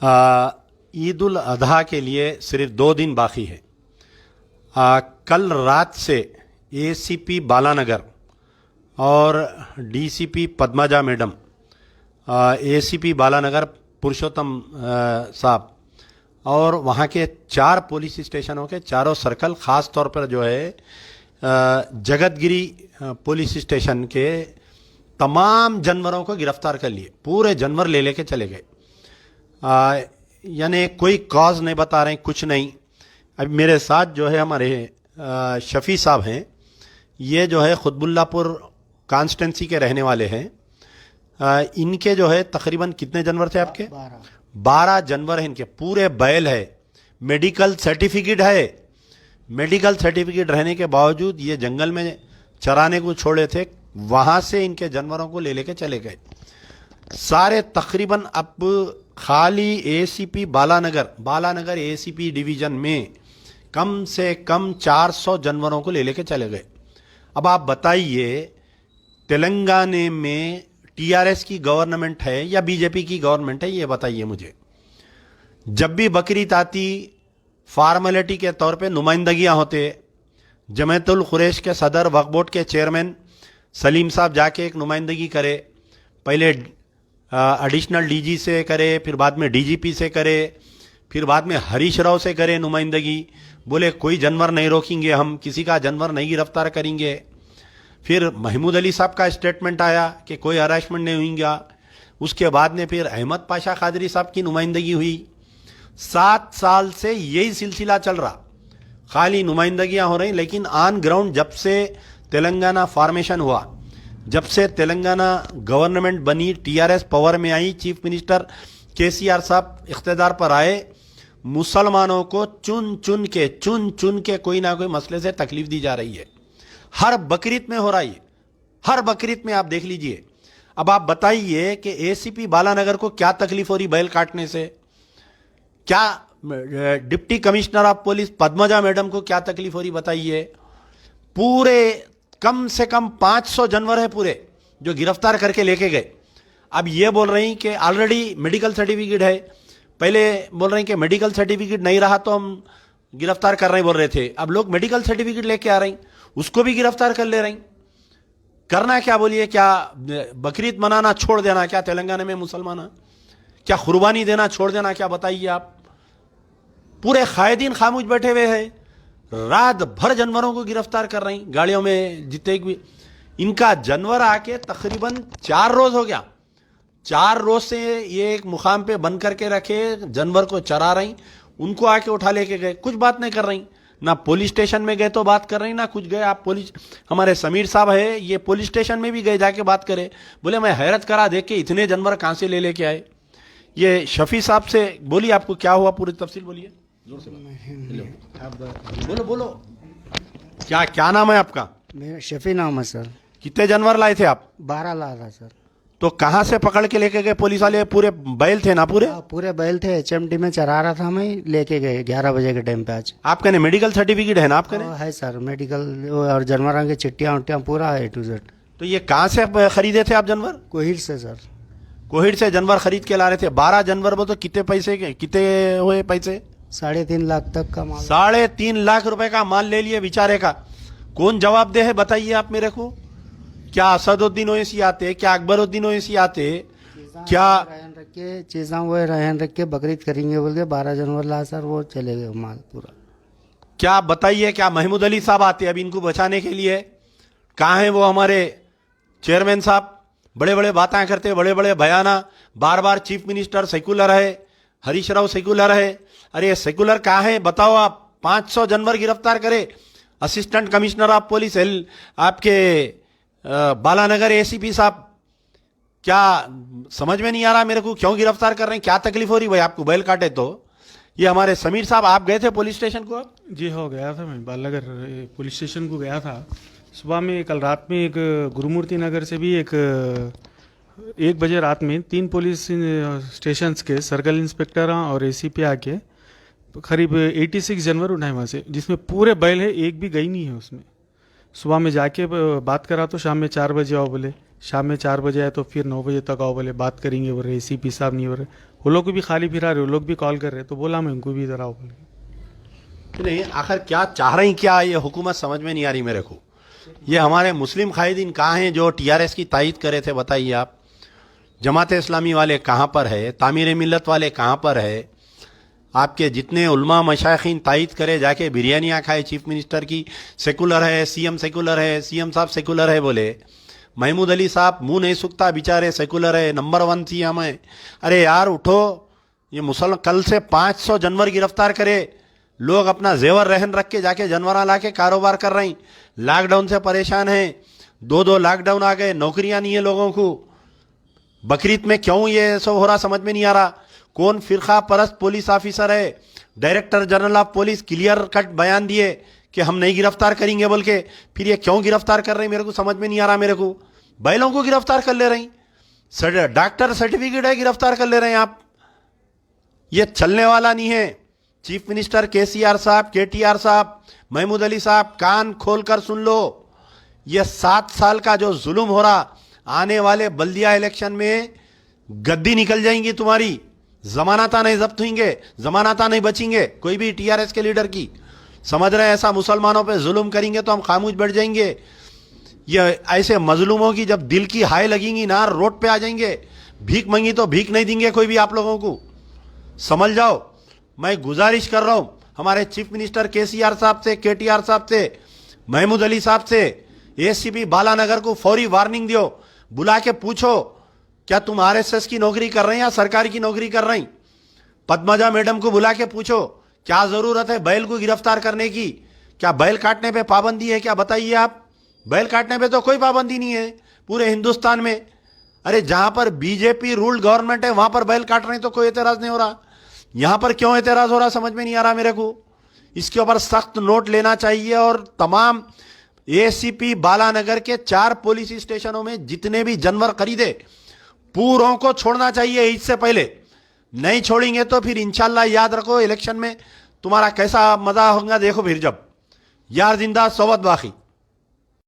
ईद उल अधा के लिए सिर्फ 2 दिन बाकी है। कल रात से एसीपी बालानगर और DCP Padmaja madam, ACP Balanagar Purushottam साहब और वहाँ के 4 पुलिस स्टेशनों के चारों सर्कल, ख़ास तौर पर जो है जगतगिरी पुलिस स्टेशन के तमाम जानवरों को गिरफ्तार कर लिए। पूरे जानवर ले लेके चले गए। यानी कोई कॉज नहीं बता रहे, कुछ नहीं। अब मेरे साथ जो है हमारे शफी साहब हैं, ये जो है खुतबुल्लापुर कॉन्स्टेंसी के रहने वाले हैं। इनके जो है तकरीबन कितने जानवर थे आपके? 12 जानवर हैं इनके, पूरे बैल है, मेडिकल सर्टिफिकेट है। मेडिकल सर्टिफिकेट रहने के बावजूद ये जंगल में चराने को छोड़े थे, वहाँ से इनके जानवरों को ले लेके चले गए सारे। तकरीबन अब खाली एसीपी बालानगर एसीपी डिवीजन में कम से कम 400 जानवरों को ले लेके चले गए। अब आप बताइए, तेलंगाना में टीआरएस की गवर्नमेंट है या बीजेपी की गवर्नमेंट है, ये बताइए मुझे। जब भी बकरीद आती, फॉर्मेलिटी के तौर पे नुमाइंदगियां होते, जमातुल कुरैश के सदर, वक्फ बोर्ड के चेयरमैन सलीम साहब जाके एक नुमाइंदगी करे, पहले एडिशनल डीजी से करे, फिर बाद में डीजीपी से करे, फिर बाद में हरीश राव से करे नुमाइंदगी। बोले कोई जानवर नहीं रोकेंगे, हम किसी का जानवर नहीं गिरफ्तार करेंगे। फिर महमूद अली साहब का स्टेटमेंट आया कि कोई हरासमेंट नहीं होगा। उसके बाद में फिर अहमद पाशा कादरी साहब की नुमाइंदगी हुई। 7 साल से यही सिलसिला चल रहा, खाली नुमाइंदगियां हो रही। लेकिन ऑन ग्राउंड जब से तेलंगाना फॉर्मेशन हुआ, जब से तेलंगाना गवर्नमेंट बनी, टीआरएस पावर में आई, चीफ मिनिस्टर केसीआर साहब इख्तिदार पर आए, मुसलमानों को चुन चुन के कोई ना कोई मसले से तकलीफ दी जा रही है। हर बकरीद में हो रहा है, हर बकरीद में आप देख लीजिए। अब आप बताइए कि एसीपी बालानगर को क्या तकलीफ हो रही बैल काटने से, क्या deputy commissioner of police Padmaja madam को क्या तकलीफ हो रही बताइए। पूरे कम से कम 500 जानवर है पूरे जो गिरफ्तार करके लेके गए। अब ये बोल रही कि ऑलरेडी मेडिकल सर्टिफिकेट है, पहले बोल रहे हैं कि मेडिकल सर्टिफिकेट नहीं रहा तो हम गिरफ्तार कर रहे बोल रहे थे। अब लोग मेडिकल सर्टिफिकेट लेके आ रहे हैं, उसको भी गिरफ्तार कर ले रहे हैं। करना क्या बोलिए? क्या बकरीद मनाना छोड़ देना क्या तेलंगाना में मुसलमान? क्या कुर्बानी देना छोड़ देना क्या? बताइए आप। पूरे कायदीन खामोश बैठे हुए हैं, रात भर जानवरों को गिरफ्तार कर रही गाड़ियों में जितने भी। इनका जानवर आके तकरीबन 4 रोज हो गया। 4 रोज से ये एक मुकाम पे बंद करके रखे, जानवर को चरा रही, उनको आके उठा लेके गए, कुछ बात नहीं कर रही। ना पुलिस स्टेशन में गए तो बात कर रही, ना कुछ गए। आप पुलिस, हमारे समीर साहब है, ये पुलिस स्टेशन में भी गए, जाके बात करे। बोले मैं हैरत करा देख के इतने जानवर कहां से ले लेके आए। ये शफी साहब से बोलिए, आपको क्या हुआ, पूरी तफसील बोलिए, जोर से बोलो। क्या नाम है आपका? मेरा शफी नाम है सर। कितने जानवर लाए थे आप? 12 लाया था सर। तो कहां से पकड़ के लेके गए पुलिस वाले? पूरे बैल थे ना? पूरे बैल थे, एचएमटी में चरा रहा था, मैं लेके गए 11 बजे के टाइम पे। आज आपका ने मेडिकल सर्टिफिकेट है ना आपका? है सर, मेडिकल और जानवरों की चिट्टियां उट्टियां पूरा है A to Z। तो ये कहां से खरीदे थे आप जानवर? कोहिर से सर। कोहिर से जानवर खरीद के ला रहे थे। 12 जानवर में तो कितने पैसे के, कितने हुए पैसे? 3.5 लाख तक का माल। 3.5 लाख रुपए का माल ले लिए बेचारे का। कौन जवाब दे है बताइए आप मेरे को? क्या असदुद्दीन ओवैसी आते, क्या अकबरुद्दीन ओवैसी आते, क्या चीज़ा वो रहन रख के बकरीद करेंगे बोल के 12 जानवर ला सर, वो चले गए माल पूरा। क्या बताइए, क्या महमूद अली साहब आते अब इनको बचाने के लिए? कहाँ है वो हमारे चेयरमैन साहब? बड़े बड़े बातें करते, बड़े बड़े बयाना, बार बार चीफ मिनिस्टर सेकुलर है, हरीश राव सेकुलर है। अरे सेकुलर कहाँ है बताओ आप? 500 जानवर गिरफ्तार करे असिस्टेंट कमिश्नर ऑफ पुलिस आपके बालानगर एसीपी साहब। क्या समझ में नहीं आ रहा मेरे को, क्यों गिरफ्तार कर रहे हैं? क्या तकलीफ हो रही भाई आपको बैल काटे तो? ये हमारे समीर साहब, आप गए थे पुलिस स्टेशन को? जी हो गया था, मैं बालानगर पुलिस स्टेशन को गया था सुबह में। कल रात में एक गुरुमूर्ति नगर से भी 1 बजे रात में 3 पुलिस स्टेशन के सर्कल इंस्पेक्टर और एसीपी आके करीब 86 जानवर उठाए वहाँ से, जिसमें पूरे बैल है, एक भी गई नहीं है उसमें। सुबह में जाके बात करा तो शाम में 4 बजे आओ बोले, शाम में 4 बजे आए तो फिर 9 बजे तक आओ बोले, बात करेंगे बोले। एसीपी साहब नहीं बोले, वो लोग भी खाली फिरा रहे, वो लोग भी कॉल कर रहे, तो बोला मैं उनको भी इधर आओ बोल के। नहीं, आखिर क्या चाह रही, क्या ये हुकूमत समझ में नहीं आ रही मेरे को। ये हमारे मुस्लिम कायदीन कहाँ हैं जो टीआरएस की तायद करे थे, बताइए आप। जमात इस्लामी वाले कहाँ पर है, तामीर मिल्लत वाले कहाँ पर है। आपके जितने उलमा मशाइखीन तायद करे, जाके बिरयानियाँ खाए चीफ मिनिस्टर की, सेकुलर है, सीएम सेकुलर है, सीएम साहब सेकुलर है बोले। महमूद अली साहब मुंह नहीं सूखता, बेचारे सेकुलर है, नंबर 1 सीएम है। अरे यार उठो, ये मुसलमान कल से 500 जानवर गिरफ्तार करे, लोग अपना जेवर रहन रख के जाके जानवर ला के कारोबार कर रहे हैं। लॉकडाउन से परेशान हैं, 2 लॉकडाउन आ गए, नौकरियां नहीं है लोगों को। बकरीद में क्यों ये सब हो रहा समझ में नहीं आ रहा। कौन फिरका परस्त पुलिस ऑफिसर है, director general of police clear cut बयान दिए कि हम नहीं गिरफ्तार करेंगे बोल के, फिर ये क्यों गिरफ्तार कर रहे हैं मेरे को समझ में नहीं आ रहा। मेरे को बैलों को गिरफ्तार कर ले रही, डॉक्टर सर्टिफिकेट है गिरफ्तार कर ले रहे हैं आप। ये चलने वाला नहीं है। चीफ मिनिस्टर केसीआर साहब, केटीआर साहब, महमूद अली साहब, कान खोलकर सुन लो। ये 7 साल का जो जुल्म हो रहा, आने वाले बल्दिया इलेक्शन में गद्दी निकल जाएंगी तुम्हारी, जमानता नहीं जब्त होंगे, जमानता नहीं बचेंगे कोई भी टीआरएस के लीडर की। समझ रहे हैं ऐसा मुसलमानों पे जुल्म करेंगे तो हम खामोश बैठ जाएंगे। ये ऐसे मजलूमों की जब दिल की हाय लगेंगी ना, रोड पे आ जाएंगे। भीख मांगी तो भीख नहीं देंगे कोई भी आप लोगों को, समझ जाओ। मैं गुजारिश कर रहा हूं हमारे चीफ मिनिस्टर केसीआर साहब से, केटीआर साहब से, महमूद अली साहब से, एसीपी बालानगर को फौरी वार्निंग दियो, बुला के पूछो क्या तुम आरएसएस की नौकरी कर रहे हैं या सरकारी की नौकरी कर रहे हैं। पद्मजा मैडम को बुला के पूछो क्या जरूरत है बैल को गिरफ्तार करने की, क्या बैल काटने पे पाबंदी है क्या, बताइए आप। बैल काटने पे तो कोई पाबंदी नहीं है पूरे हिंदुस्तान में। अरे जहां पर बीजेपी रूल्ड गवर्नमेंट है वहां पर बैल काट रहे हैं तो कोई एतराज नहीं हो रहा, यहां पर क्यों एतराज हो रहा समझ में नहीं आ रहा मेरे को। इसके ऊपर सख्त नोट लेना चाहिए और तमाम एसीपी बालानगर के 4 पुलिस स्टेशनों में जितने भी जानवर खरीदे पूरों को छोड़ना चाहिए इससे पहले। नहीं छोड़ेंगे तो फिर इंशाल्लाह याद रखो इलेक्शन में तुम्हारा कैसा मजा होगा देखो फिर जब। यार जिंदा सोबत बाकी।